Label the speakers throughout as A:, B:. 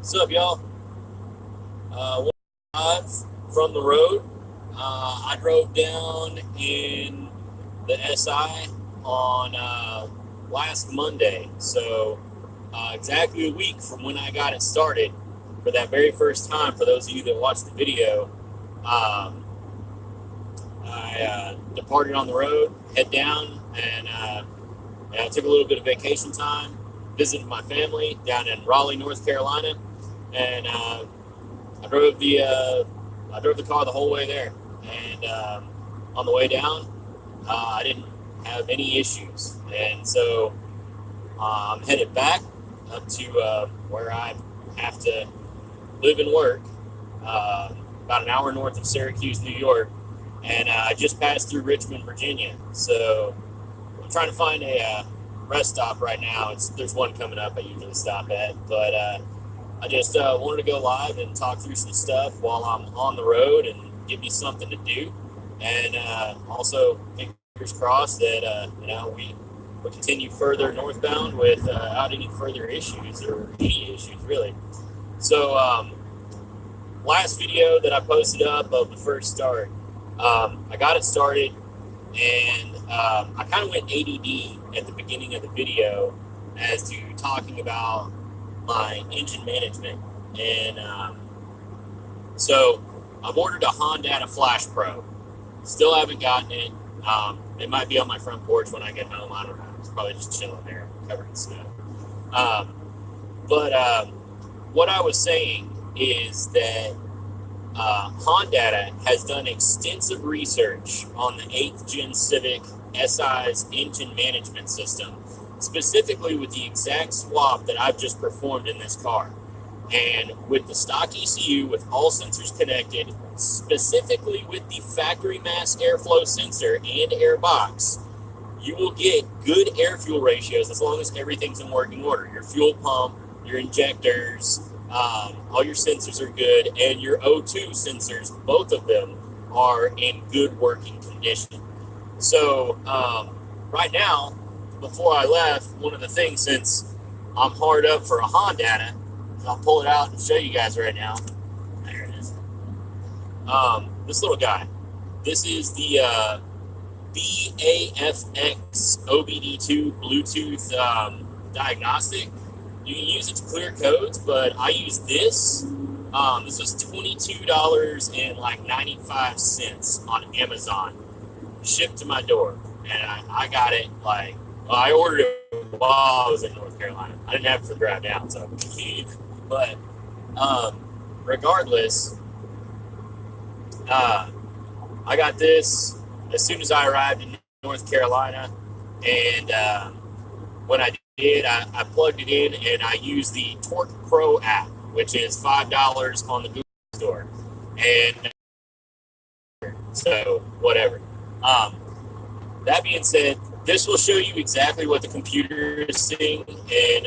A: What's up, y'all? Live from the road. I drove down in the SI on last Monday, so exactly a week from when I got it started. For that very first time, for those of you that watched the video, I departed on the road, head down, and I took a little bit of vacation time, visited my family down in Raleigh, North Carolina, and I drove the car the whole way there, and on the way down, I didn't have any issues, and so I'm headed back up to where I have to live and work, about an hour north of Syracuse, New York, and I just passed through Richmond, Virginia. So I'm trying to find a rest stop right now. There's one coming up I usually stop at, but I just wanted to go live and talk through some stuff while I'm on the road and give me something to do. And also, fingers crossed that we continue further northbound without any further issues or any issues really. So last video that I posted up of the first start, I got it started, and I kind of went ADD at the beginning of the video as to talking about my engine management, and so I've ordered a Honda Flash Pro. Still haven't gotten it. It might be on my front porch when I get home. I don't know. It's probably just chilling there, covered in snow. But what I was saying is that Honda has done extensive research on the 8th Gen Civic SI's engine management system, specifically with the exact swap that I've just performed in this car. And with the stock ECU, with all sensors connected, specifically with the factory mass airflow sensor and air box, you will get good air-fuel ratios as long as everything's in working order. Your fuel pump, your injectors, all your sensors are good, and your O2 sensors, both of them, are in good working condition. So right now, before I left, one of the things, since I'm hard up for a Honda, I'll pull it out and show you guys right now. There it is. This little guy. This is the BAFX OBD2 Bluetooth diagnostic. You can use it to clear codes, but I use this. This was $22.95 on Amazon, shipped to my door, and I got it I ordered it while I was in North Carolina. I didn't have it for the drive down, so. But regardless, I got this as soon as I arrived in North Carolina, and when I did, I plugged it in, and I used the Torque Pro app, which is $5 on the Google Store, and so whatever. That being said, this will show you exactly what the computer is seeing, and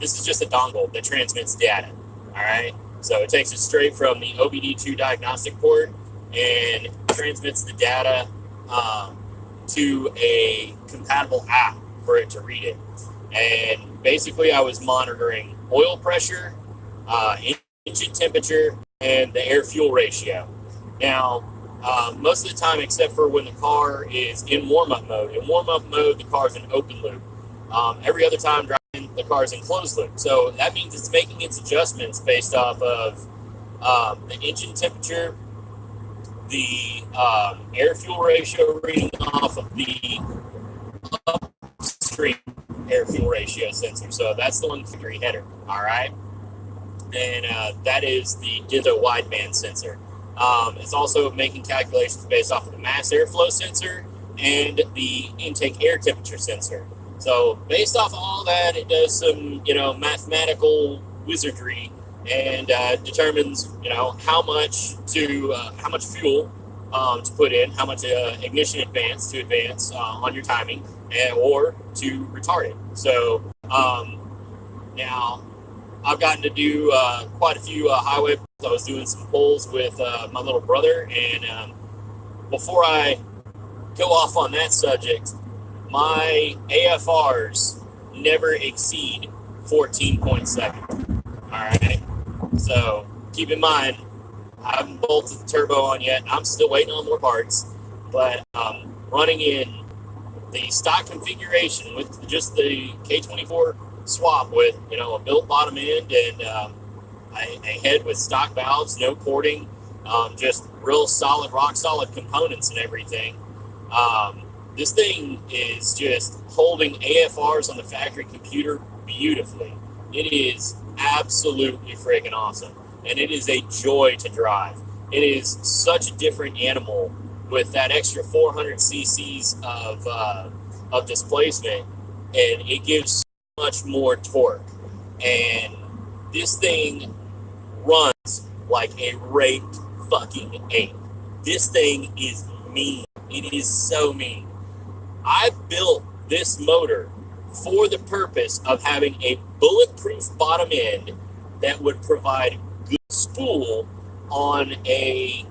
A: this is just a dongle that transmits data. All right, so it takes it straight from the OBD2 diagnostic port and transmits the data to a compatible app for it to read it. And basically, I was monitoring oil pressure, engine temperature, and the air-fuel ratio. Now, most of the time, except for when the car is in warm-up mode. In warm-up mode, the car's in open loop. Every other time driving, the car's in closed loop. So that means it's making its adjustments based off of the engine temperature, the air-fuel ratio reading off of the upstream air-fuel ratio sensor. So that's the one factory header, all right? And that is the ditto wideband sensor. It's also making calculations based off of the mass airflow sensor and the intake air temperature sensor. So based off of all that, it does some, mathematical wizardry and determines, how much fuel to put in, how much ignition advance to advance on your timing, or to retard it. So now I've gotten to do quite a few highway. I was doing some pulls with my little brother, and before I go off on that subject, my AFRs never exceed 14.7. All right. So keep in mind, I haven't bolted the turbo on yet. I'm still waiting on more parts, but running in the stock configuration with just the K24 swap with a built bottom end and a head with stock valves, no porting, just real solid, rock solid components and everything. This thing is just holding AFRs on the factory computer beautifully. It is absolutely freaking awesome, and it is a joy to drive. It is such a different animal with that extra 400 cc's of displacement, and it gives so much more torque. And this thing runs like a raped fucking ape. This thing is mean. It is so mean. I built this motor for the purpose of having a bulletproof bottom end that would provide good spool on a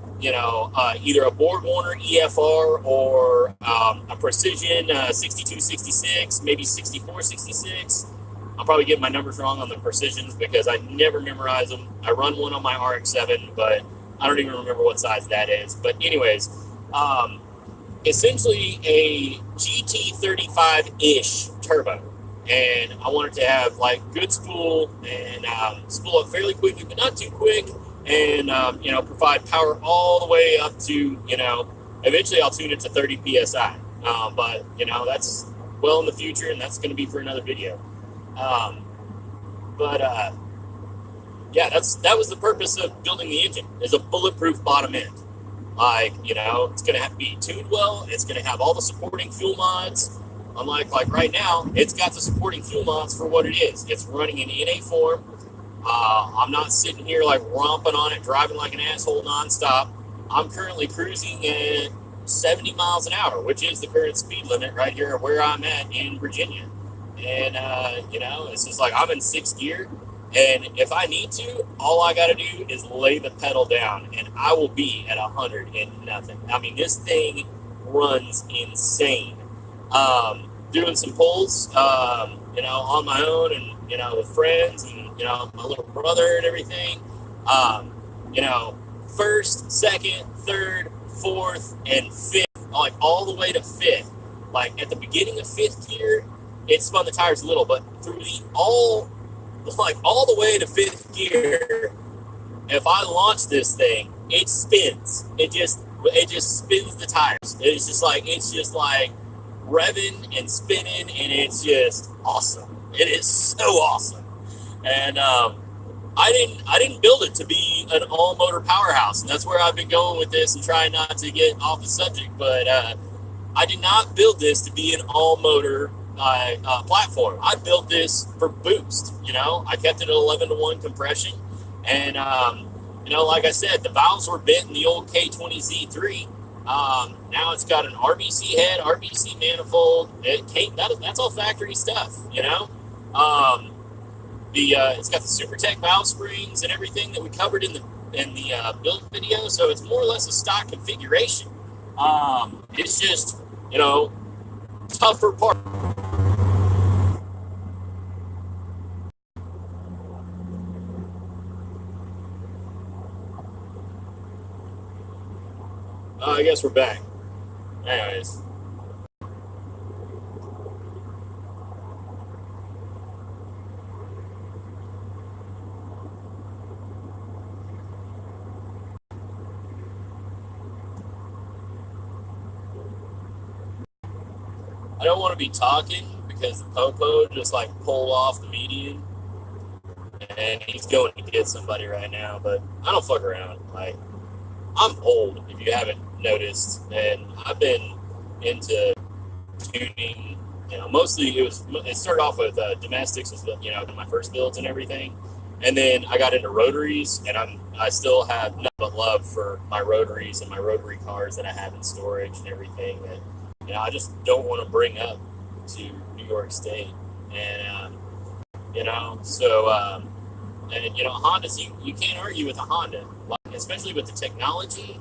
A: either a Borg Warner EFR or a Precision 6266, maybe 6466. I'll probably get my numbers wrong on the Precisions because I never memorize them. I run one on my RX-7, but I don't even remember what size that is. But anyways, essentially a GT35-ish turbo. And I wanted to have like good spool and spool up fairly quickly, but not too quick. And, provide power all the way up to, eventually I'll tune it to 30 PSI. But, that's well in the future, and that's going to be for another video. Yeah, that was the purpose of building the engine, is a bulletproof bottom end. Like, it's going to be tuned well. It's going to have all the supporting fuel mods. Unlike like right now, it's got the supporting fuel mods for what it is. It's running in NA form. I'm not sitting here like romping on it, driving like an asshole nonstop. I'm currently cruising at 70 miles an hour, which is the current speed limit right here where I'm at in Virginia. And, it's just like I'm in 6th gear. And if I need to, all I got to do is lay the pedal down and I will be at 100 and nothing. I mean, this thing runs insane. Doing some pulls, on my own and, with friends and, my little brother and everything. First, second, third, fourth, and fifth, like all the way to fifth. Like at the beginning of 5th gear, it spun the tires a little, but through all the way to 5th gear, if I launch this thing, it spins. It just spins the tires. It's just like revving and spinning, and it's just awesome. It is so awesome. And I didn't build it to be an all-motor powerhouse, and that's where I've been going with this and trying not to get off the subject. But I did not build this to be an all-motor platform. I built this for boost. I kept it at 11-to-1 compression, and like I said, the valves were bent in the old K20Z3. Now it's got an RBC head, RBC manifold. That's all factory stuff. It's got the SuperTech valve springs and everything that we covered in the build video. So it's more or less a stock configuration. It's just tougher part. I guess we're back. Anyways. I don't want to be talking because the Popo just like pulled off the median and he's going to get somebody right now, but I don't fuck around. Like, I'm old, if you haven't noticed, and I've been into tuning. Mostly it started off with domestics, was my first builds and everything, and then I got into rotaries, and I still have nothing but love for my rotaries and my rotary cars that I have in storage and everything that I just don't want to bring up to New York State, and Hondas, you can't argue with a Honda, like, especially with the technology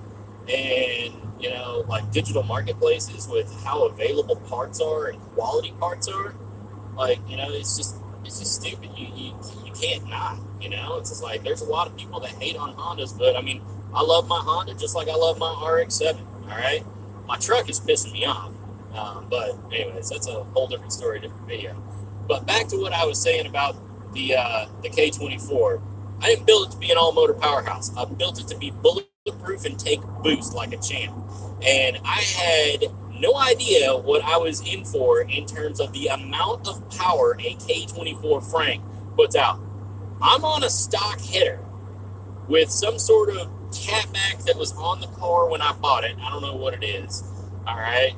A: and like digital marketplaces with how available parts are and quality parts are. Like, it's just stupid. You can't not, you know? It's just like, there's a lot of people that hate on Hondas, but I mean, I love my Honda just like I love my RX-7, all right? My truck is pissing me off. But anyways, that's a whole different story, different video. But back to what I was saying about the K24. I didn't build it to be an all-motor powerhouse. I built it to be bulletproof and take boost like a champ. And I had no idea what I was in for in terms of the amount of power a K24 Frank puts out. I'm on a stock header with some sort of catback that was on the car when I bought it. I don't know what it is. All right.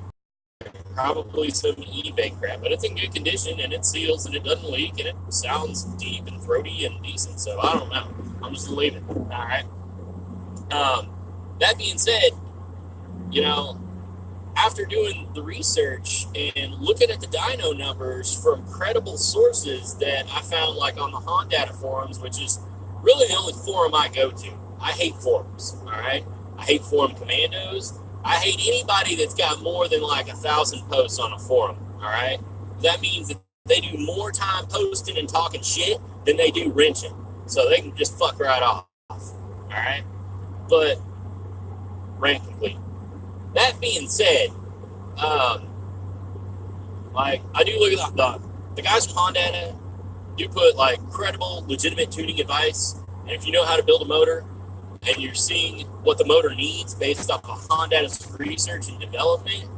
A: Probably some eBay crap, but it's in good condition and it seals and it doesn't leak and it sounds deep and throaty and decent. So I don't know. I'm just gonna leave it. All right. That being said, you know, after doing the research and looking at the dyno numbers from credible sources that I found, like on the Honda forums, which is really the only forum I go to. I hate forums. All right. I hate forum commandos. I hate anybody that's got more than like 1,000 posts on a forum, all right? That means that they do more time posting and talking shit than they do wrenching. So they can just fuck right off, all right? But, rant complete. That being said, like, I do look at the guys from Honda do put, like, credible, legitimate tuning advice. And if you know how to build a motor, and you're seeing what the motor needs based off of Honda's research and development,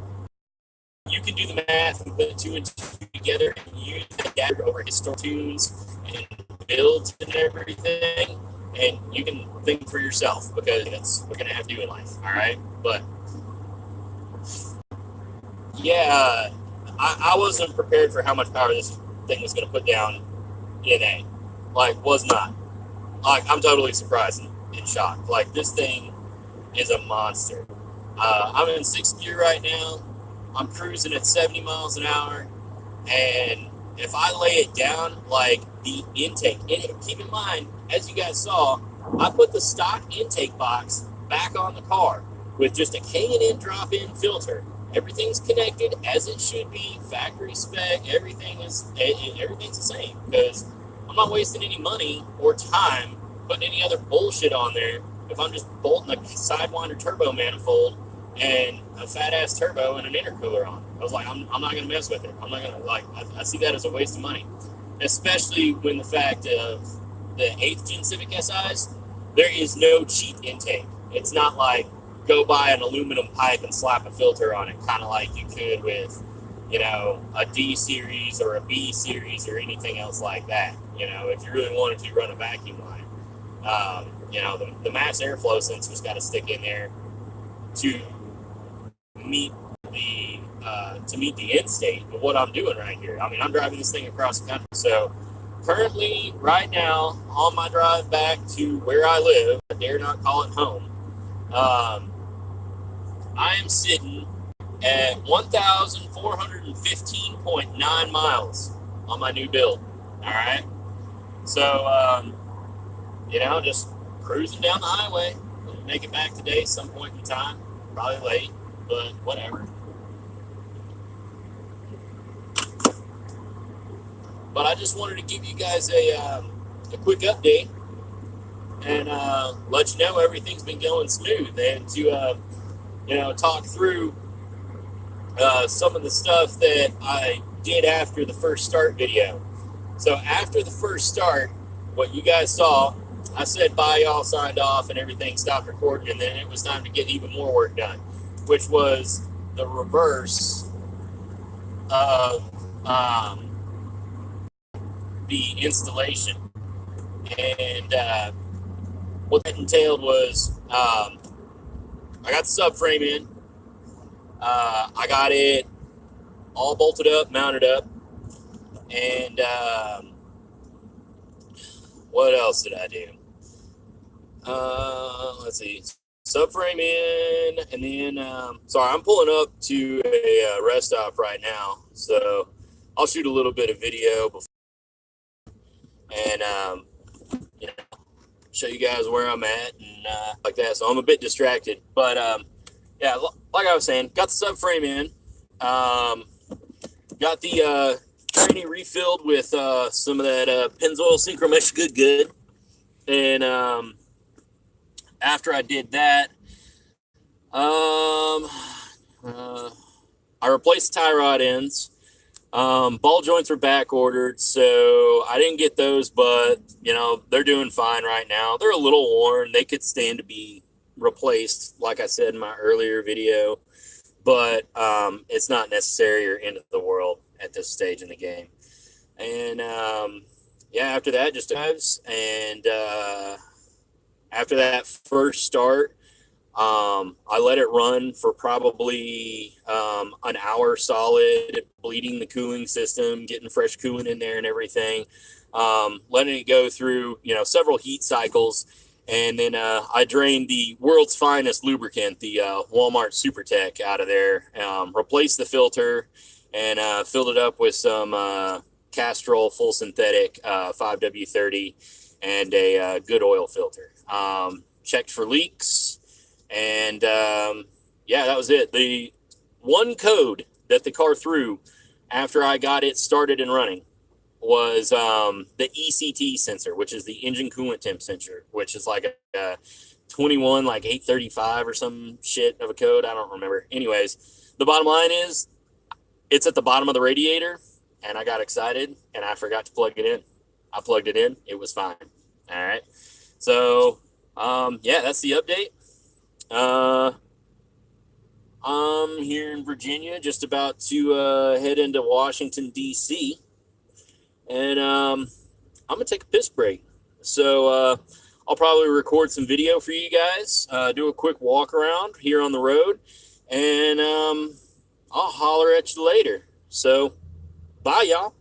A: you can do the math and put two and two together and use that data over historic tunes and builds and everything, and you can think for yourself, because that's what we're going to have to do in life, all right? But, yeah, I wasn't prepared for how much power this thing was going to put down in a, like, was not. Like, I'm totally surprised in shock. Like, this thing is a monster. I'm in 6th gear right now. I'm cruising at 70 miles an hour, and if I lay it down, like the intake, and keep in mind, as you guys saw, I put the stock intake box back on the car with just a K&N drop-in filter. Everything's connected as it should be, factory spec. Everything's the same, because I'm not wasting any money or time putting any other bullshit on there if I'm just bolting a Sidewinder turbo manifold and a fat ass turbo and an intercooler on. I was like, I'm not gonna mess with it. I'm not gonna, like, I see that as a waste of money, especially when the fact of the 8th gen Civic SIs, there is no cheap intake. It's not like go buy an aluminum pipe and slap a filter on it, kind of like you could with, you know, a D series or a B series or anything else like that. You know, if you really wanted to run a vacuum line. You know, the mass airflow sensor's got to stick in there to meet the end state of what I'm doing right here. I mean, I'm driving this thing across the country. So currently, right now, on my drive back to where I live, I dare not call it home, I am sitting at 1,415.9 miles on my new build. All right. So, you know, just cruising down the highway. We'll make it back today some point in time. Probably late, but whatever. But I just wanted to give you guys a quick update and let you know everything's been going smooth, and to you know, talk through some of the stuff that I did after the first start video. So after the first start, what you guys saw, I said bye, y'all, signed off, and everything stopped recording, and then it was time to get even more work done, which was the reverse of the installation. And what that entailed was I got the subframe in. I got it all bolted up, mounted up, and what else did I do? Let's see. Subframe in, and then, sorry, I'm pulling up to a rest stop right now, so I'll shoot a little bit of video before, and, you know, show you guys where I'm at, and like that. So I'm a bit distracted, but, yeah, like I was saying, got the subframe in, got the tranny refilled with some of that Pennzoil Synchromesh Good. And after I did that, I replaced tie rod ends. Ball joints were back ordered, so I didn't get those, but they're doing fine right now. They're a little worn. They could stand to be replaced, like I said in my earlier video, but it's not necessary or end of the world at this stage in the game. And after that, just dives. And after that first start, I let it run for probably an hour solid, bleeding the cooling system, getting fresh coolant in there and everything, letting it go through, several heat cycles. And then I drained the world's finest lubricant, the Walmart SuperTech, out of there, replaced the filter, and filled it up with some Castrol full synthetic 5W30 and a good oil filter. Checked for leaks. And that was it. The one code that the car threw after I got it started and running was the ECT sensor, which is the engine coolant temp sensor, which is like a 21, like 835 or some shit of a code. I don't remember. Anyways, the bottom line is it's at the bottom of the radiator, and I got excited, and I forgot to plug it in. I plugged it in. It was fine. All right. So, that's the update. I'm here in Virginia, just about to head into Washington, D.C., and I'm going to take a piss break. So I'll probably record some video for you guys, do a quick walk around here on the road, and I'll holler at you later. So, bye, y'all.